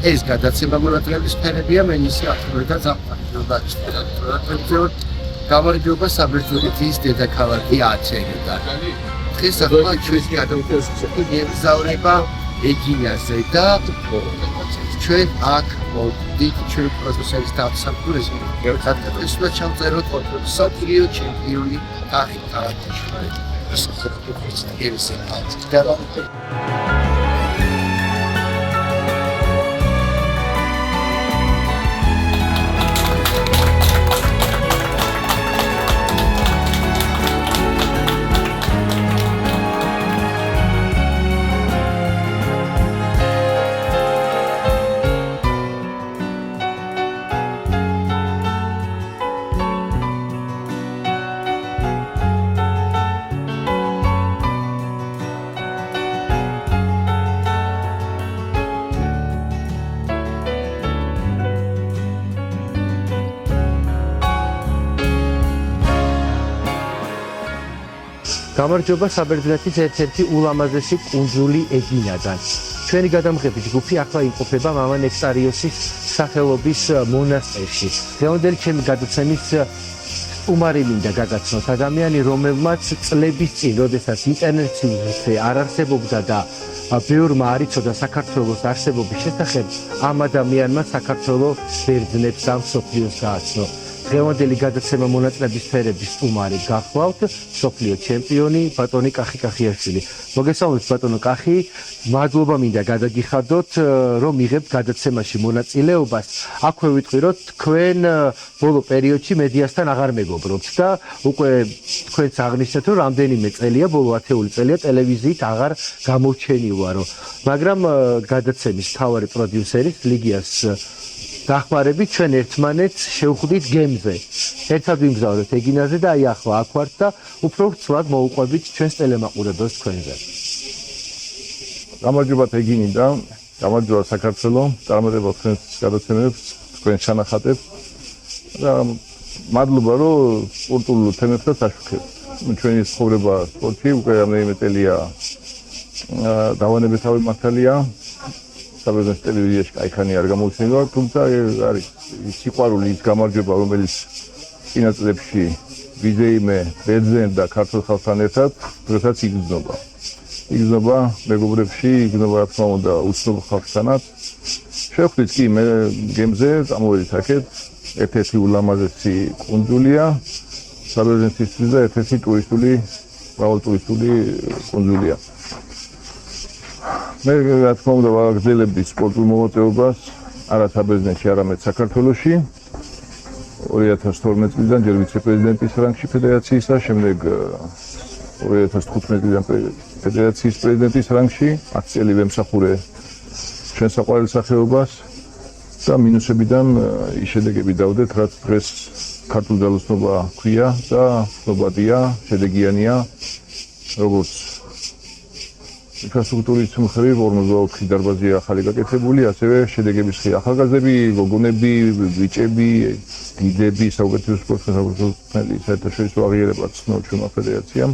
ეს გადაცემა მონაწილეების სფერებია მენის აქტიური და ზაფხული. გამარჯვება საბერძნეთის ძის დედაქალაქი ათენიდან. დღეს ახლა ჩვენი გადამგზავრება ეგინაზე და ჩვენ აქ მოვიდით ჩვენ პროფესორის დამსახურეს. ეს უნდა ჩავწეროთ მსოფლიო ჩემპიონი კახი თამაშია. ეს გამარჯობა საბერძნეთის ერთ-ერთი ულამაზესი კუნძული ეგინიდან. ჩვენი გადამღები ჯგუფი ახლა იმყოფება მამა ნექტარიოსის სახელობის მონასტერში. დღევანდელი ჩემი გადაცემის სტუმარი მინდა გაგაცნოთ ადამიანი, რომელმაც წლების წინ, როდესაც ინტერნეტზე არ არსებობდა და ბევრმა არ იცოდა საქართველოს არსებობის შესახებ, ამ ადამიანმა საქართველოს ბერძნებს და მსოფლიოს გააცნო. დღევანდელი გადაცემა მონაწილეების სფერების სტუმარი გახლავთ მსოფლიო ჩემპიონი ბატონი კახი კახიაშვილი. მოგესალმებით ბატონო კახი, მადლობა მინდა გადაგიხადოთ, რომ მიღებთ გადაცემაში მონაწილეობას. აქვე ვიტყვი, რომ თქვენ ბოლო პერიოდში მედიასთან აღარ მეგობრობთ და უკვე თქვენც აღნიშნეთ, რომ რამდენიმე წელია, ბოლო 10 წელია ტელევიზიით აღარ გამორჩენილვარო. მაგრამ გადაცემის მთავარი პროდიუსერის ლიგიას დახმარებით ჩვენ ერთმანეთს შევხვდით გემზე. ერთად ვიმგზავრეთ ეგინაზე და აი ახლა აქ ვართ და უფრო ცვლად მოუყვებით ჩვენს ტელემაყურებელს თქვენზე. გამარჯობათ ეგინიდან, გამარჯობა საქართველო, წარმატებად თქვენს გადაცემებს, თქვენ შანახატებს და მადლობა რომ სპორტულ თემებსაც აშუქებთ. ჩვენი ცხოვრება სპორტში უკვე რამდენიმე წელია დავანებითავი მართალია. საბერძნეთის ტელევიზიაში კაიხანი არ გამოუჩნდება, თუმცა არის სიყვარული ის გამარჯვება, რომელიც წინა წლებში ვიძეიმე ბერძენ და ქართულ ხალხთან ერთად, როდესაც იგრძნობა. იგრძნობა მეგობრებში, იგრძნობა რა თქმა უნდა უცნობ ხალხთანაც. შევხვდით კი მე გემზე, წამოვედით აქეთ, ერთ-ერთი ულამაზესი კუნძულია, საბერძნეთისთვის და ერთ-ერთი მრავალტურისტული კუნძულია. მე რა თქმა უნდა ვაგრძელებდი სპორტულ მოღვაწეობას არა საბერძნეთში, არამედ საქართველოში. 2012 წლიდან ჯერ ვიცე-პრეზიდენტის რანგში ფედერაციის და შემდეგ 2015 წლიდან ფედერაციის პრეზიდენტის რანგში 10 წელი ვემსახურე ჩვენ საყვარელ სახეობას და მინუსებიდან ის შედეგები დავდეთ, რაც დღეს ქართულ ძალოსნობა ქვია და ცნობადია, შედეგიანია, როგორც ინფრასტრუქტურის მხრივ 44 დარბაზია ახალი გაკეთებული, ასევე შედეგების ხი ახალგაზრდები, გოგონები, ბიჭები, დიდები, საუკეთესო სპორტსმენები საერთაშორისო აღიარებას ცნობს ჩვენმა ფედერაციამ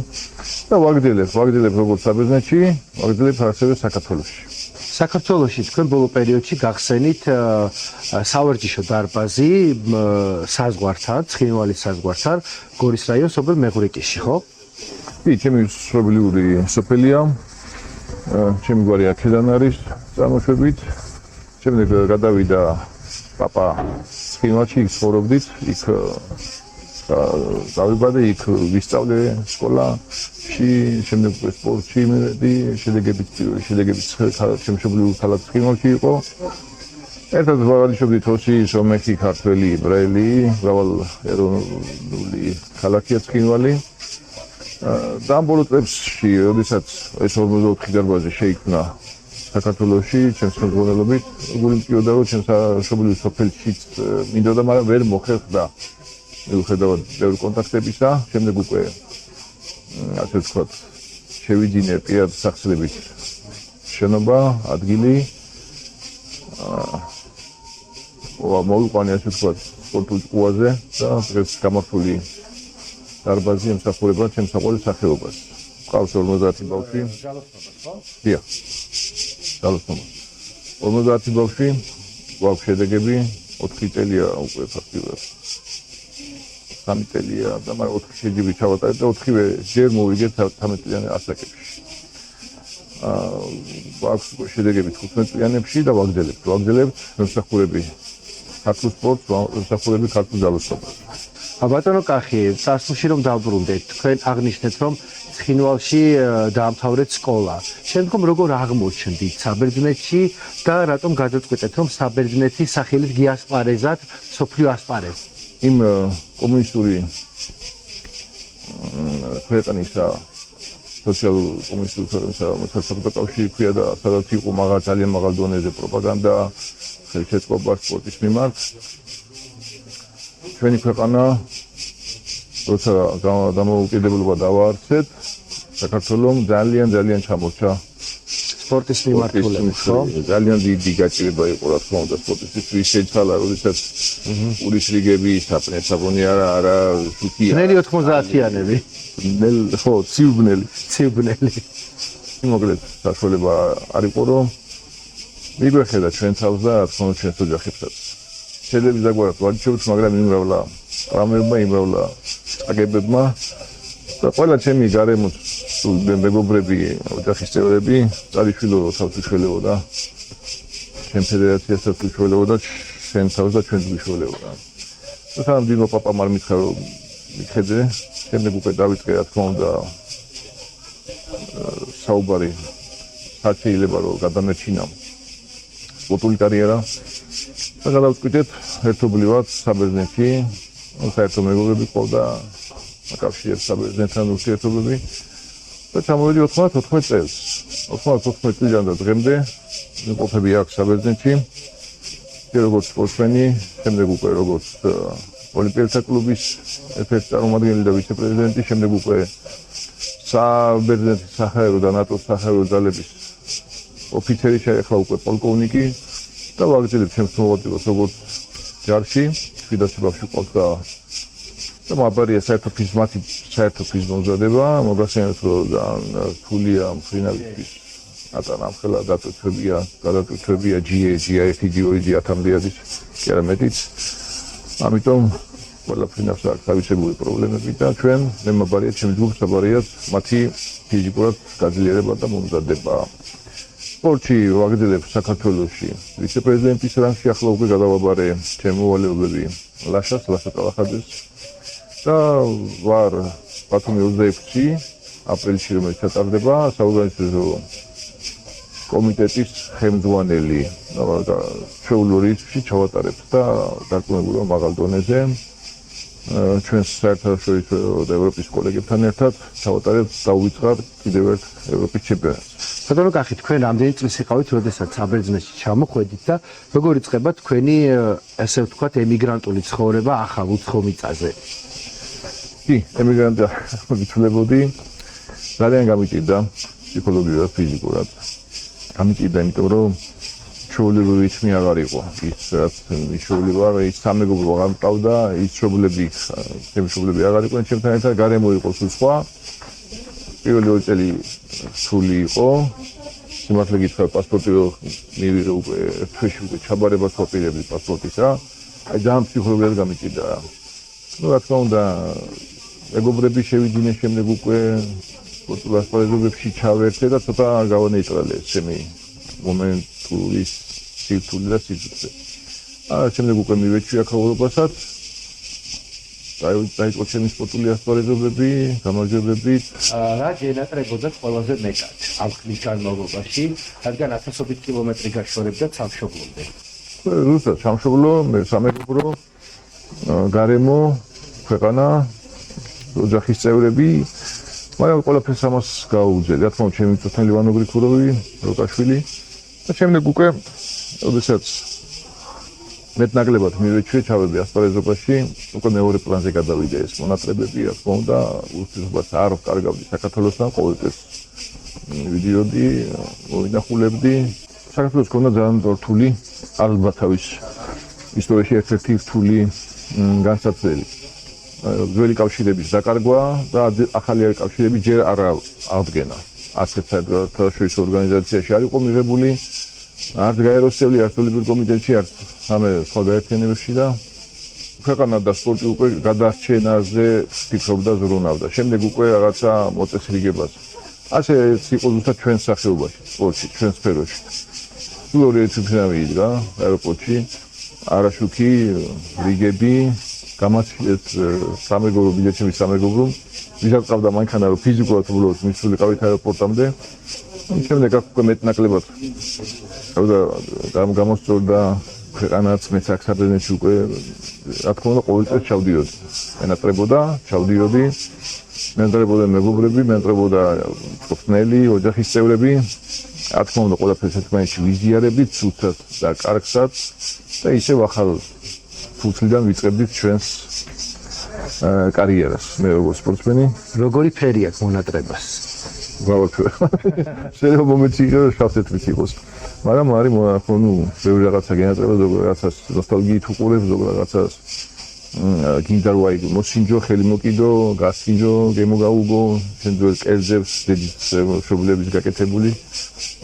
და ვაგრძელებ როგორც საბერძნეთში, ვაგრძელებ ასევე საქართველოში. საქართველოში თქვენ ბოლო პერიოდში გახსენით სავარჯიშო დარბაზი საზღვართან, ცხინვალის საზღვართან, გორის რაიონის სოფელ მეღვრიკიში, ხო? კი, ჩემი სოფლიური სოფელია. ჩემი გვარი აქედან არის წარმოშვებით. შემდეგ გადავიდა პაპა ცხინვალში, იქ ცხოვრობდით, იქ დავიბადე, იქ ვისწავლე სკოლაში, შემდეგ სპორტში იმედი, შედეგებით შემშობლიური ქალაქ ცხინვალში იყო. ერთად ვაღალიშობდით ოსი, სომეხი, ქართველი, ებრაელი, მრავალეროვნული ქალაქია ცხინვალი. და ამ ბოლო წლებში, როდესაც ეს 44 დარბაზი შეიქმნა საქართველოში, ჩემს მოგონებლობით, გული მწიოდა, რომ ჩემს მშობლიურ სოფელშიც მინდოდა, მაგრამ ვერ მოხერხდა. მიუხედავად ბევრი კონტაქტებისა, შემდეგ უკვე ასე ვთქვათ, შევიძინე პირად სახსრებით შენობა, ადგილი. მოვიყვანე ასე ვთქვათ, სპორტულ ჭკუაზე და დღეს გამართული დარბაზი ემსახურება ჩემს საყვარელ სახეობას. Qavs 50 bavშვი. ჯალოსნობას, ხო? დიახ. ჯალოსნობა. 50 bavშვი გვაქვს შედეგები 4 წელია უკვე ფაქტიურად 3 წელია და მაგრამ 4 შეჯიბრი ჩავატარეთ და 4-ვე ჯერ მოვიგეთ 13-წლიანი ასაკებში. გვაქვს შედეგები 15-წლიანებში და ვაგრძელებთ მომსახურები ქართულ სპორტს, მომსახურები ქართულ ძალოსნობას. ბატონო კახი, წარსულში რომ დავბრუნდეთ, თქვენ აღნიშნეთ რომ ცხინვალში დაამთავრეთ სკოლა. შემდგომ როგორ აღმოჩნდით საბერძნეთში და რატომ გადაწყვეტეთ რომ საბერძნეთის სახელით გიასპარეზათ სოფლიო ასპარეზი? იმ კომუნისტური ქვეყნისა სოციალურ კომუნისტურ ქვეყნისა მოსახლეობა კავშირი ქვია და სადაც იყო ძალიან მაღალ დონეზე პროპაგანდა ხელშეწყობა სპორტის მიმართ. ჩვენი ქვეყანა როცა დამოუკიდებლობა დავაარსეთ, საქართველოს ძალიან ჩამორჩა სპორტის მიმართულებით, ხო? ძალიან დიდი გაჭირება იყო რა თქმა უნდა სპორტისთვის, ვის შეცვალა, როდესაც ურის რიგები, საფრენსაბონი არა, შუქია. ნელი 90-იანები. ხო, ციუბნელი. მოკლედ, საშუალება არ იყო რომ მიგვეხედა ჩვენ თავს და რა თქმა უნდა ჩვენს ოჯახებსაც. შედები დაგვარად ვარჩევთ, მაგრამ იმრავლა რამებმა იმრავლა აგებებმა და ყველა ჩემი გარემოს მეგობრები, ოჯახის წევრები წარიშვილო თავს უშველებოდა. ჩემ ფედერაციასაც უშველებოდა, ჩვენ თავს და ჩვენს უშველებოდა. სამ დინო პაპამ არ მითხრა რომ მიხედე, შემდეგ უკვე დავიწყე რა თქმა უნდა საუბარი შეიძლება რომ გადამეჩინა სპორტული კარიერა და გადავწყვიტეთ ერთობლივად საბერძნეთში, საერთო მეგობრები ყავდა აკავშირებს საბერძნეთთან ურთიერთობები და ჩამოვედი 94 წელს. 94 წლიდან და დღემდე მყოფები აქვს საბერძნეთში. როგორც სპორტსმენი, შემდეგ უკვე როგორც ოლიმპიელთა კლუბის ერთ-ერთი წარმომადგენელი და ვიცე-პრეზიდენტი, შემდეგ უკვე საბერძნეთის საჰაერო და ნატოს საჰაერო ძალების ოფიცერი, ახლა უკვე პოლკოვნიკი და ვაგრძელებ ჩემს მოღვაწეობას როგორც ჯარში, თვითდაცვაში ყავდა და მაბარია საერთო ფიზმომზადება, მოგახსენებთ რომ ფულია მფრინავის ატანა ამხელა გადაწყვეტებია GA1, GA2, GA10-ის კი არა მეტიც. ამიტომ ყველა ფინანსა აქვს თავისებური პრობლემები და ჩვენ მემაბარია ჩემს ჯგუფს აბარიათ მათი ფიზიკურად გაძლიერება და მომზადება. სპორტში ვაგრძელებ საქართველოში ვიცე-პრეზიდენტის რანგში, ახლა უკვე გადავაბარე ჩემი მოვალეობები ლაშა კალახაძეს და ვარ ბათუმი 26 აპრილში რომელიც ჩატარდება საორგანიზაციო კომიტეტის ხელმძღვანელი ჩვეულურში ჩავატარებ და დარწმუნებულია მაღალ დონეზე ჩვენს საერთაშორისო და ევროპის კოლეგებთან ერთად ჩავატარებ დაუვიწყარ კიდევ ერთ ევროპის ჩემპიონატს. ბატონო კახი, თქვენ რამდენი წლის იყავით, როდესაც საბერძნეთში ჩამოხვედით და როგორ იწყება თქვენი ესე ვთქვათ ემიგრანტული ცხოვრება ახალ უცხო მიწაზე? კი, ემიგრანტი ვიცლებოდი, ძალიან გამიჭირდა ფსიქოლოგიურად, ფიზიკურად. გამიჭირდა, იმიტომ რომ ჩვეულებრივი რითმი აღარ იყო. ის რაც ჩვეულები ვარ, ის სამეგობრო აღარ მყავდა, ის ჩვეულები, ჩემი ჩვეულები აღარ იყვნენ ჩემთან ერთად, გარემო იყო სულ სხვა. პირველი 2 წელი სული იყო. სიმართლე გითხრათ, პასპორტი მივიღე უკვე თვეში უკვე ჩაბარებას ვაპირებდი პასპორტის რა. აი ძალიან ფსიქოლოგიურად გამიჭირდა. რა თქმა უნდა, მეგობრები შევიძინეს შემდეგ უკვე სპორტულ ასპარეზობებში ჩავერთე და ცოტა გავანეიტრალე ჩემი მომენტური სირთულე და სიძულვე. შემდეგ უკვე მივეჩვი აქაურობასაც. დაიწყო ჩემი სპორტული ასპარეზობები, გამარჯვებებით. რა გენატრებოდათ ყველაზე მეტად ამ ხნის განმავლობაში, რადგან 1000 კილომეტრი გაშორებდა სამშობლომდე? რუსეთს სამშობლო, მე სამეგობრო, გარემო, ქვეყანა, ოჯახის წევრები, მაგრამ ყველაფერს ამას გაუძელი. რა თქმა უნდა, ჩემი წოთნელი ვანო გრიგოროვი, როკაშვილი და შემდეგ უკვე, როდესაც მეტნაკლებად მივეჩვე, ჩავედი ასპარეზობაში, უკვე მეორე პლანზე გადავიდა ეს მონატრებები, რა თქმა უნდა, ურთიერთობას არ ვკარგავდი საქართველოსთან, ყოველთვის ვიდიოდი, მოვინახულებდი. საქართველოს ქონდა ძალიან რთული, ალბათ თავის ისტორიაში ერთ-ერთი რთული განსაცდელი. ძველი კავშირების დაკარგვა და ახალი კავშირები ჯერ არ აღდგენა. ასეთ საერთაშორისო ორგანიზაციაში არ იყო მიღებული არც გაეროსწრებული არც ოლიმპიურ კომიტეტში არც სამე სხვა გაერთიანებებში და ქვეყანა და სპორტი უკვე გადარჩენაზე ფიქრობდა ზრუნავდა. შემდეგ უკვე რაღაცა მოწესრიგებას. ასე იყო ზუსტად ჩვენ სახეობაში, სპორტში, ჩვენ სფეროში. თუ ორი ერთმანეთი იდგა აეროპორტში, არაშუქი, რიგები, გამართლეთ სამეგობრო ბილეთების სამეგობრო, ვისაც ყავდა მანქანა რომ ფიზიკურად უბრალოდ მისულიყავით აეროპორტამდე. შემდეგ აქ უკვე მეტნაკლებად გამოსწორდა ქვეყანაც მეც აქ საბერძნეთში უკვე რა თქმა უნდა ყოველ წელს ჩავდიოდი. მენატრებოდა, ჩავდიოდი. მენატრებოდა მეგობრები, მენატრებოდა მწვრთნელი, ოჯახის წევრები. რა თქმა უნდა ყველაფერს ერთმანეთში ვიზიარებით, ცუდად და კარგსაც და ისევ ახალ ფუძლიდან ვიწყებდით ჩვენს კარიერას. მე როგორც სპორტსმენი, როგორი ფერი აქვს მონატრებას? გავაკეთე. შეიძლება მომენტი იყოს შავ-თეთრით იყოს. მაგრამ არის ხო ნუ ბევრი რაღაცა გენატრება, ზოგ რაღაცას ნოსტალგიით უყურებს, ზოგ რაღაცას გინდა რომ აი მოსინჯო, ხელი მოკიდო, გასინჯო, გემოგაუგო, შენძველ კერძებს, დედის მშობლების გაკეთებული.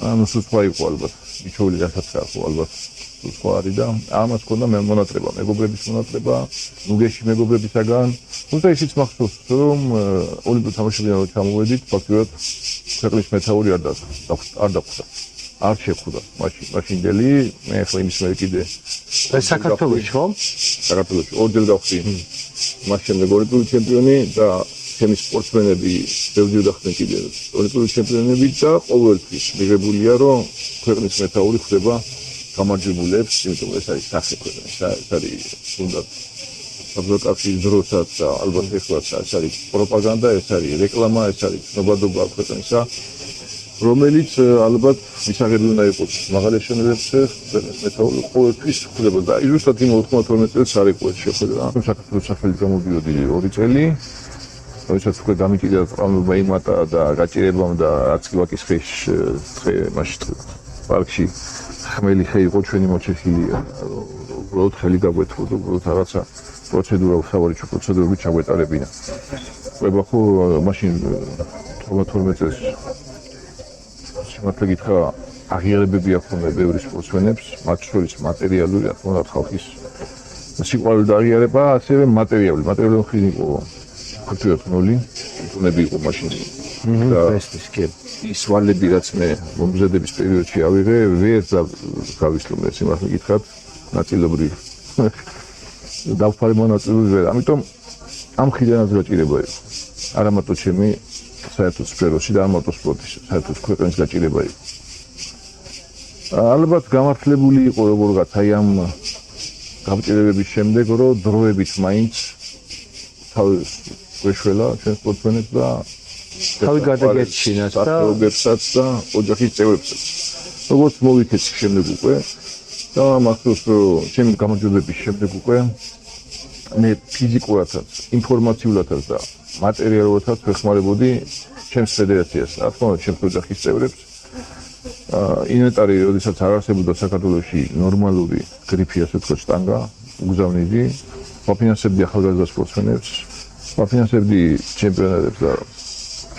ანუ სხვა იყო ალბათ. მიჩვეული გასაცხა ხო ალბათ. სხვა არის და ამას ქონდა მე მონატრება, მეგობრების მონატრება, ნუგეში მეგობრებისაგან. თუმცა ისიც მახსოვს, რომ ოლიმპიურ თამაშებიდან რო ჩამოვედით, ფაქტობრივად ქვეყნის მეთაური არ დახვდა. არ შეხვდა მაშინდელი, მე ახლა იმის მე კიდე საქართველოში ხო? საქართველოში ორჯერ გავხდი. მას შემდეგ ოლიმპიური ჩემპიონი და ჩემი სპორტსმენები ბევრი დახდნენ კიდე ოლიმპიური ჩემპიონები და ყოველთვის მიღებულია რომ ქვეყნის მეთაური ხდება გამარჯვებულებს, იმიტომ ეს არის სახე ქვეყნის, ეს არის თუნდაც საბჭოთა კავშირის დროსაც და ალბათ ეხლაც ეს არის პროპაგანდა, ეს არის რეკლამა, ეს არის ცნობადობა ქვეყნისა, რომელიც ალბათ მისაღები უნდა იყოს მაღალი შენობებზე, ქვეყნის მეთაური ყოველთვის ხდებოდა. აი ზუსტად იმ 92 წელს არ იყო ეს შეხვედრა. საქართველოს სახელი გამოდიოდი 2 წელი. როდესაც უკვე გამიჭირდა ტრავმა იმატა და გაჭირებამ და რაც კი ვაკისხეშ მაშინ პარკში ხმელი ხე იყო ჩვენი მოჩეხილი უბრალოდ ხელი გაგვეთქოდა უბრალოდ რაღაცა პროცედურა სავარჯიშო პროცედურები ჩაგვეტარებინა. ყובה ხო მაშინ 92 წელს შემოთლე გითხრა აღიარებები აქვს ბევრი სპორტსმენებს, მათ შორის მატერიალური რა თქმა უნდა ხალხის სიყვარული და აღიარება, ასევე მატერიალური ხილი იყო ფაქტობრივად ნული, ტუნები იყო მაშინ და ის ვალები რაც მე მომზადების პერიოდში ავიღე, ვერ გავისლომე სიმართლე გითხრათ, ნაწილობრივ დავფარე მონაწილეობები ვერ. ამიტომ ამ ხიდანაც გაჭირება იყო. არა მარტო ჩემი საერთოდ სფეროში და ამარტო სპორტის, საერთოდ ქვეყნის გაჭირება იყო. ალბათ გამართლებული იყო როგორღაც აი ამ გამჭირებების შემდეგ, რომ დროებით მაინც თავის გვეშველა ჩვენ სპორტსმენებს და თავი გადაგეჩინათ და მეგობრებსაც და ოჯახის წევრებსაც. როგორც მოვიქეცი შემდეგ უკვე და მახსოვს რომ ჩემი გამარჯვებების შემდეგ უკვე მე ფიზიკურადაც, ინფორმაციულადაც და მატერიალურადაც ვეხმარებოდი ჩემს ფედერაციას, რა თქმა უნდა, ჩემს ოჯახის წევრებს. ინვენტარი, როდესაც არ არსებობდა საქართველოში ნორმალური გრიფი, ასე ვთქვათ, შტანგა, უგზავნიდი, ვაფინანსებდი ახალგაზრდა სპორტსმენებს, ვაფინანსებდი ჩემპიონატებს და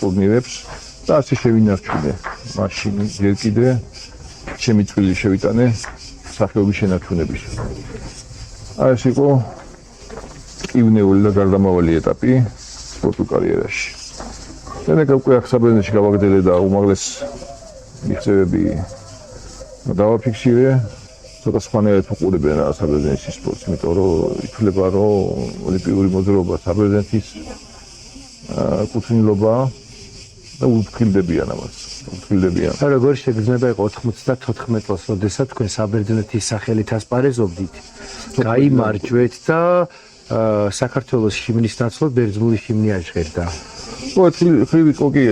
ტურნირებს და ასე შევინარჩუნე. მაშინ ჯერ კიდე ჩემი წვლილი შევიტანე სახეობის შენარჩუნების. აი ეს იყო ივნეული და გარდამავალი ეტაპი სპორტულ კარიერაში. შემდეგ უკვე აქ საბერძნეთში გავაგრძელე და უმაღლეს მიღწევები დავაფიქსირე. ცოტა სხვანაირად უყურებენ რა საბერძნეთის სპორტს, იმიტომ რომ ითვლება რომ ოლიმპიური მოძრაობა საბერძნეთის კუთვნილობა და უფრთხილდებიან ამას. უფრთხილდებიან. და როგორ შეგრძნება იყო 94 წელს, როდესაც თქვენ საბერძნეთის სახელით ასპარეზობდით. გაიმარჯვეთ და საქართველოს ჰიმნის ნაცვლად ბერძნული ჰიმნი აჟღერდა. ხო, ხრივი კი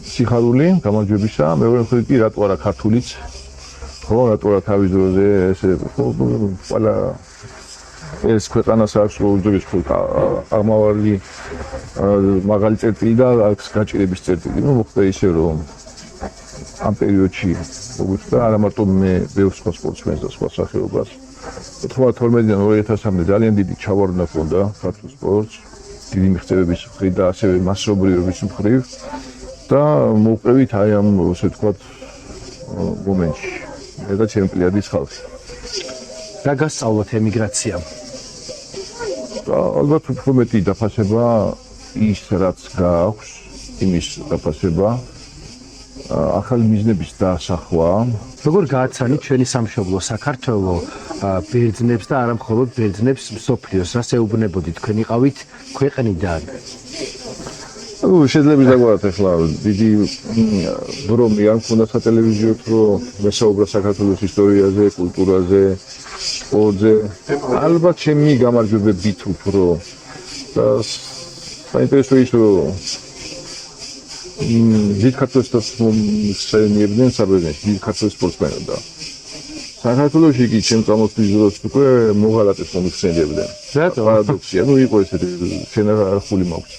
სიხარული გამარჯვებისა, მეორე ხრივი კი რატო არა ქართულიც. ხო, რატო არა თავის დროზე ესე ყველა ეს ქვეყანას აქვს უძღვის აღმავალი მაღალი წერტილი და აქვს გაჭირების წერტილი. ნუ მოხდა ისე რომ ამ პერიოდში როგორც და არა მარტო მე ბევრ სხვა სპორტსმენს და სხვა სახეობას 92-დან 2000-მდე ძალიან დიდი ჩავარდნა ჰქონდა ქართულ სპორტს, დიდი მიღწევების მხრივ და ასევე მასობრივობის მხრივ და მოვყევით აი ამ ასე ვთქვათ მომენტში. და ჩემი პლიადის ხალხი. რა გასწავლოთ ემიგრაციამ? ალბათ უფრო მეტი დაფასება ის რაც გააქვს, იმის დაფასება, ახალი მიზნების დასახვა. როგორ გააცანით ჩვენი სამშობლო საქართველო ბერძნებს და არა მხოლოდ ბერძნებს მსოფლიოს, რას ეუბნებოდით თქვენ იყავით ქვეყნიდან? შეიძლება დაგვართ ახლა დიდი დრო მე არ მქონდა სატელევიზიო დრო მესაუბრა საქართველოს ისტორიაზე, კულტურაზე, სპორტზე. ალბათ ჩემი გამარჯვებებით უფრო და საინტერესო ის რომ დიდ ქართველებს მოხსენიებდნენ საბერძნეთში, დიდ ქართველ სპორტსმენად და საქართველოში კი ჩემ წამოსვლის დროს უკვე მოღალატეს მოხსენიებდნენ. რატო? პარადოქსია, იყო ესეთი შენახული მაქვს.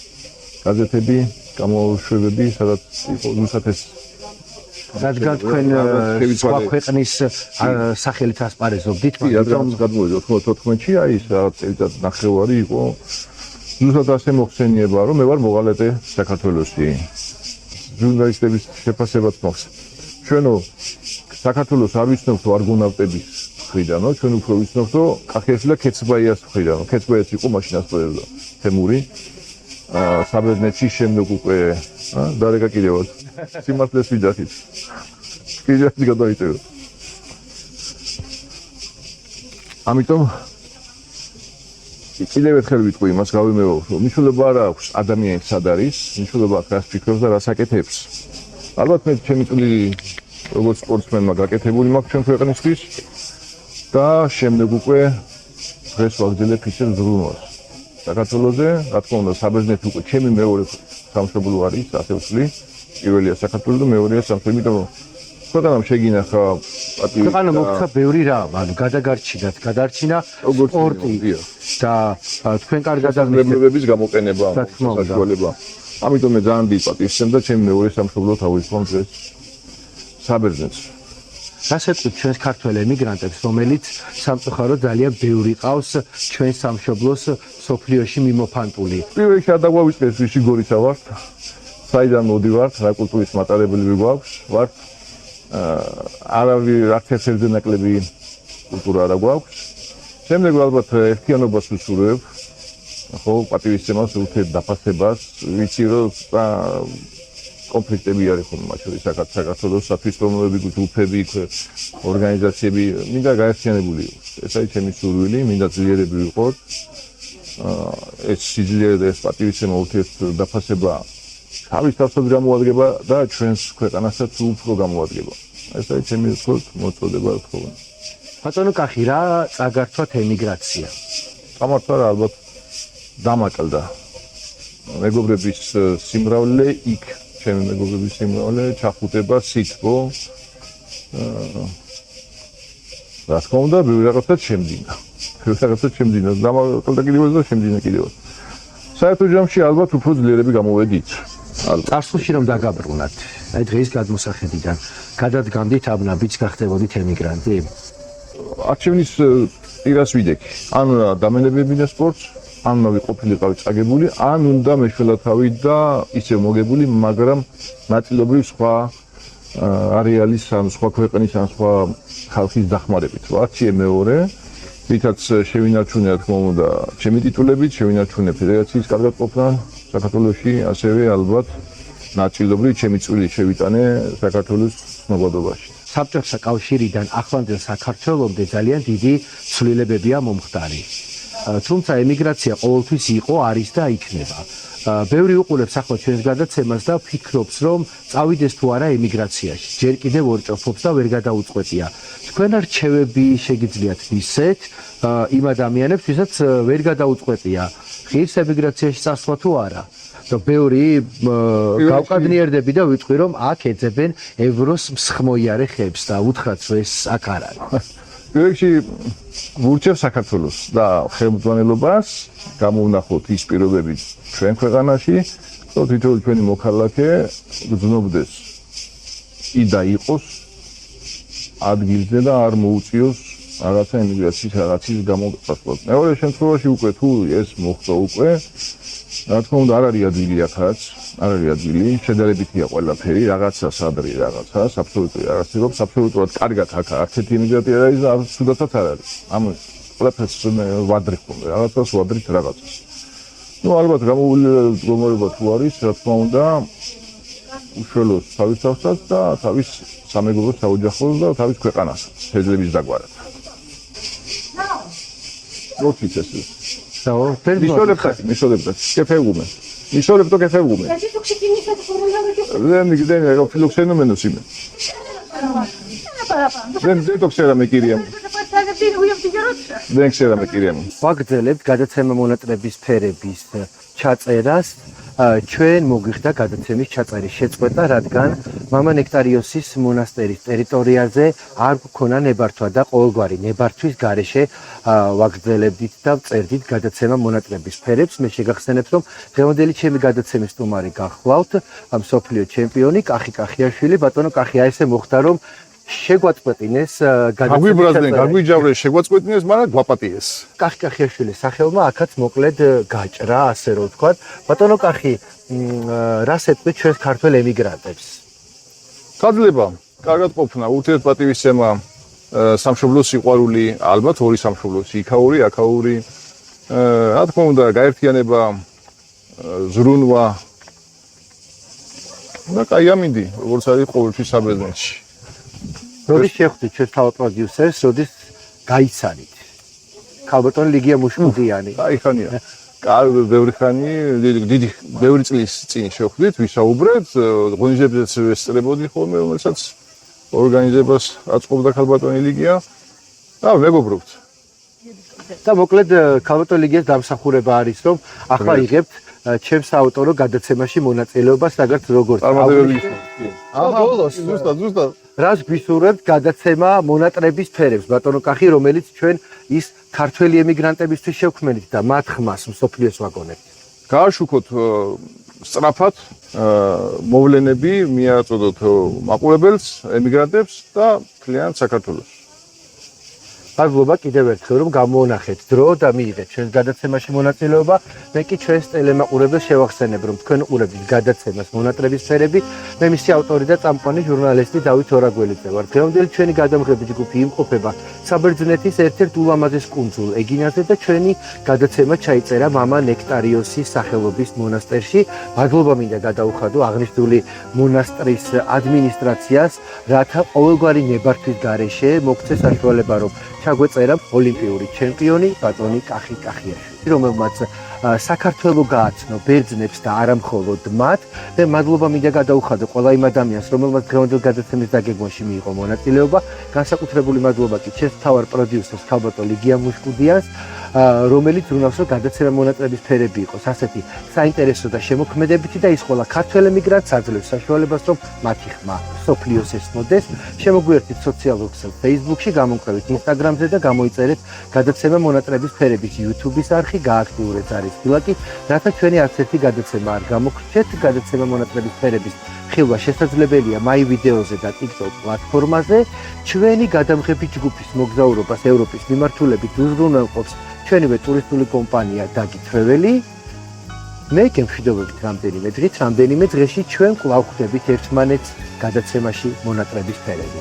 გაზეთები, გამოშვებები, სადაც იყო რუსეთის რადგან თქვენ სხვა ქვეყნის სახელით ასპარეზობდით, მაგრამ გადმოვიდა 94-ში, აი ეს რაღაც წელიწად ნახევარი იყო ზუსტად ასე მოხსენიება, რომ მე ვარ მოღალატე საქართველოში. ჟურნალისტების შეფასებაც მოხსნა. ჩვენო საქართველოს არ ვიცნობთ ვარგონავტების მხრიდანო, ჩვენ უფრო ვიცნობთ კახიაშვილ და ქეცბაიას მხრიდანო. ქეცბაიას იყო მაშინ ასპარეზობდა თემური. საბერძნეთში შემდეგ უკვე დარეკა კიდევაც სიმართლეს ვიძახით. კიდევაც გადაიწევ. ამიტომ კიდევ ერთხელ ვიტყვი იმას გავიმეორებ, რომ მნიშვნელობა არ აქვს ადამიანის სად არის, მნიშვნელობა აქვს რას ფიქრობს და რას აკეთებს. ალბათ მე ჩემი წვლილი როგორც სპორტსმენმა გაკეთებული მაქვს ჩვენ ქვეყნისთვის და შემდეგ უკვე დღეს ვაგრძელებ ისევ ზრუნვას. საქართველოზე, რა თქმა უნდა, საბერძნეთი უკვე ჩემი მეორე სამშობლო არის, ასე ვთვლი. პირველია საქართველო და მეორეა სამშობლო, იმიტომ რომ ქვეყანამ შეგინახა პატივი. ქვეყანა მოგცა ბევრი რამ, ანუ გადარჩინა სპორტი და თქვენ კარგად აღნიშნებების გამოყენება, საშუალება. ამიტომ მე ძალიან დიდ პატივს ვცემ და ჩემი მეორე სამშობლო თავისუფლად დღეს საბერძნეთს. რას ეტყვით ჩვენს ქართველ ემიგრანტებს, რომელიც სამწუხაროდ ძალიან ბევრი ყავს ჩვენ სამშობლოს სოფლიოში მიმოფანტული? პირველ რიგში არ დაგვავიწყდეს ვისი გორიცა ვართ, საიდან მოდივართ, რა კულტურის მატარებლები გვაქვს, ვართ არავის არც ერთ ნაკლები კულტურა არ გვაქვს. შემდეგ ალბათ ერთიანობას ვსურვებ, ხო, პატივისცემას, ურთიერთ დაფასებას, ვიცი რომ კონფლიქტები არის ხოლმე მათ შორის საქართველოს სათვისტომოები, ჯგუფები, ორგანიზაციები, მინდა გაერთიანებული იყოს. ეს არის ჩემი სურვილი, მინდა ძლიერები ვიყოთ. ეს სიძლიერე და ეს პატივისცემა ურთიერთ დაფასება თავის თავად გამოადგება და ჩვენს ქვეყანასაც უფრო გამოადგება. ეს არის ჩემი ვთქვათ მოწოდება თქო. ბატონო კახი, რა წაგართვათ ემიგრაცია? გამართვა ალბათ დამაკლდა. მეგობრების სიმრავლე იქ ჩემი მეგობრების სიმრავლე ჩახუტება სითბო. რა თქმა უნდა, ბევრი რაღაცა შემძინა. დამაკლდა კიდევ და შემძინა კიდევ. საერთო ჯამში ალბათ უფრო ძლიერები გამოვედით. წარსულში რომ დაგაბრუნათ, აი დღის გადმოსახედიდან, გადადგამდით აბნაბიც გახდებოდით ემიგრანტი? არჩევნის პირას ვიდექი. ან დამენებებინა სპორტს, ან ვიყოფილიყავი წაგებული, ან უნდა მეშველათავი და ისევ მოგებული, მაგრამ ნაწილობრივ სხვა არეალის ან სხვა ქვეყნის ან სხვა ხალხის დახმარებით. არჩიე მეორე, რითაც შევინარჩუნე, რა თქმა უნდა, ჩემი ტიტულებით, შევინარჩუნე ფედერაციის კარგად ყოფნა საქართველოში, ასევე ალბათ ნაწილობრივ ჩემი წვლილი შევიტანე საქართველოს ცნობადობაში. საბჭოთა კავშირიდან ახლანდელ საქართველომდე ძალიან დიდი ცვლილებებია მომხდარი. თუმცა ემიგრაცია ყოველთვის იყო, არის და იქნება. ბევრი უყურებს ახლა ჩვენს გადაცემას და ფიქრობს, რომ წავიდეს თუ არა ემიგრაციაში. ჯერ კიდევ ორჭოფობს და ვერ გადაუწყვეტია. თქვენ რჩევები შეგიძლიათ მისცეთ იმ ადამიანებს, ვისაც ვერ გადაუწყვეტია ღირს ემიგრაციაში წასვლა თუ არა. და ბევრი გავკადნიერდები და ვიტყვი, რომ აქ ეძებენ ევროს მსხმოიარე ხებს და უთხრათ, რომ ეს აქ არ არის. პირველში ვურჩევ საქართველოს და ხელმძღვანელობას გამოვნახოთ ის პირობები ჩვენ ქვეყანაში, რომ თითოეული ჩვენი მოქალაქე გრძნობდეს იდა იყოს ადგილზე და არ მოუწიოს რაღაცა იმიგრაციის რაღაცის გამოგწყვეტ. მეორე შემთხვევაში უკვე თუ ეს მოხდა უკვე, რა თქმა უნდა არ არის ადვილი ახაც, არ არის ადვილი, შედარებითია ყველაფერი, რაღაცა სადრი რაღაცა, აბსოლუტურად არასდროს, აბსოლუტურად კარგად აქ არც ერთი იმიგრაცი არ არის და სუდათაც არ არის. ამ ყველაფერს ვადრიხ ხოლმე, რაღაცას ვადრით რაღაცას. ნუ ალბათ გამოვიდა თუ არის, რა თქმა უნდა, უშუალოდ თავის თავსაც და თავის სამეგობრო საოჯახოს და თავის ქვეყანასაც შეძლებს დაგვარად. როდის ეს? მისოლებდა, კეფეგუმე. მისოლებდა კეფეგუმე. δεν φιλοξενούμενος είμαι. δεν το ξέραμε κυρία μου. δεν ξέραμε κυρία μου. ვაგრძელებთ გადაცემა მონატრების ფერების ჩაწერას. ჩვენ მოგვიხდა გადაცემის ჩაწერის შეწყვეტა, რადგან მამა ნექტარიოსის მონასტერის ტერიტორიაზე არ გქონა ნებართვა და ყოველგვარი ნებართვის გარეშე ვაგრძელებდით და წერდით გადაცემა მონატრების ფერებს. მე შეგახსენებთ, რომ დღევანდელი ჩემი გადაცემის სტუმარი გახლავთ მსოფლიო ჩემპიონი კახი კახიაშვილი. ბატონო კახია, ესე მოხდა, რომ შეგვაწყვეტინეს გაგვიჯავრეს, შეგვაწყვეტინეს, მაგრამ გვაპატიეს. კახი კახიაშვილის სახელმა აქაც მოკლედ გაჭრა, ასე რომ ვთქვათ. ბატონო კახი, რას ეთქვით ჩვენს ქართველ ემიგრანტებს? გაძლება, კარგად ყოფნა, ურთიერთპატივისცემა, სამშობლოს სიყვარული, ალბათ ორი სამშობლოს, იქაური, აქაური. რა თქმა უნდა, გაერთიანება, ზრუნვა და კაი ამინდი, როგორც არის ყოველთვის საბერძნეთში. როდის შეხვდით ჩვენ თავად პროდიუსერს, როდის გაიცანით? ქალბატონი ლიგია მუშკუდიანი. კაი ხანია. ბევრი ხანი, ბევრი წლის წინ შევხვდით, ვისაუბრეთ, ღონისძიებებსაც ვესწრებოდი ხოლმე, რომელსაც ორგანიზებას აწყობდა ქალბატონი ლიგია. და მეგობრობთ. და მოკლედ ქალბატონი ლიგიას დამსახურება არის, რომ ახლა იღებთ ჩემს საავტორო გადაცემაში მონაწილეობას, რაღაც როგორც წარმატებული იყო. ბოლოს ზუსტად. რას გვისურვებთ გადაცემა მონატრების ფერებს, ბატონო კახი, რომელიც ჩვენ ის ქართველი ემიგრანტებისთვის შევქმნით და მათ ხმას მსოფლიოს ვაგონებთ. გააშუქოთ სწრაფად მოვლენები, მიაწოდოთ მაყურებელს, ემიგრანტებს და მთლიანად საქართველოს. მადლობა კიდევ ერთხელ, რომ გამონახეთ დრო და მიიღეთ ჩვენს გადაცემაში მონაწილეობა. მე კი ჩვენს ტელემაყურებელს შევახსენებ, რომ თქვენ უყურებთ გადაცემას მონატრების ფერები. მე მისი ავტორი და წამყვანი ჟურნალისტი დავით ორაგველიძე ვარ. დღევანდელი ჩვენი გადამღები ჯგუფი იმყოფება საბერძნეთის ერთ-ერთ ულამაზეს კუნძულ ეგინაზე და ჩვენი გადაცემა ჩაიწერა მამა ნექტარიოსის სახელობის მონასტერში. მადლობა მინდა გადაუხადო აღნიშნული მონასტრის ადმინისტრაციას, რათა ყოველგვარი ნებართვის გარეშე მოგცეს საშუალება, რომ ჩაგვეწერა ოლიმპიური ჩემპიონი ბატონი კახი კახიაშვილი, რომელმაც საქართველოს გააცნო ბერძნებს და არა მხოლოდ მათ. და მადლობა მინდა გადაუხადო ყველა იმ ადამიანს, რომელმაც დღევანდელ გადაცემის დაგეგმვაში მიიღო მონაწილეობა. განსაკუთრებული მადლობა კი ჩემს მთავარ პროდიუსერს ქალბატონ ლიგია მუშკუდიანს, რომელიც უნავს რომ გადაცემა მონატრების ფერები იყოს ასეთი საინტერესო და შემოქმედებითი და ის ყველა ქართველ ემიგრანტს აძლევს საშუალებას, რომ მათი ხმა სოფლიოს ესმოდეს. შემოგვიერთდით სოციალურ ქსელ Facebook-ში, გამონკრებით Instagram-ზე და გამოიწერეთ გადაცემა მონატრების ფერების YouTube-ის არხი, გააქტიურეთ არის ფილაკი, რათა ჩვენი არც ერთი გადაცემა არ გამოგრჩეთ. გადაცემა მონატრების ფერების ხილვა შესაძლებელია My Video-ზე და TikTok პლატფორმაზე. ჩვენი გადამღები ჯგუფის მოგზაურობას ევროპის მიმართულებით უზრუნველყოფს ჩვენივე ტურისტული კომპანია Dagi Travel-ი. მე გემშვიდობებით რამდენიმე დღეში ჩვენ კვლავ ხვდებით ერთმანეთს გადაცემაში მონატრების ფერები.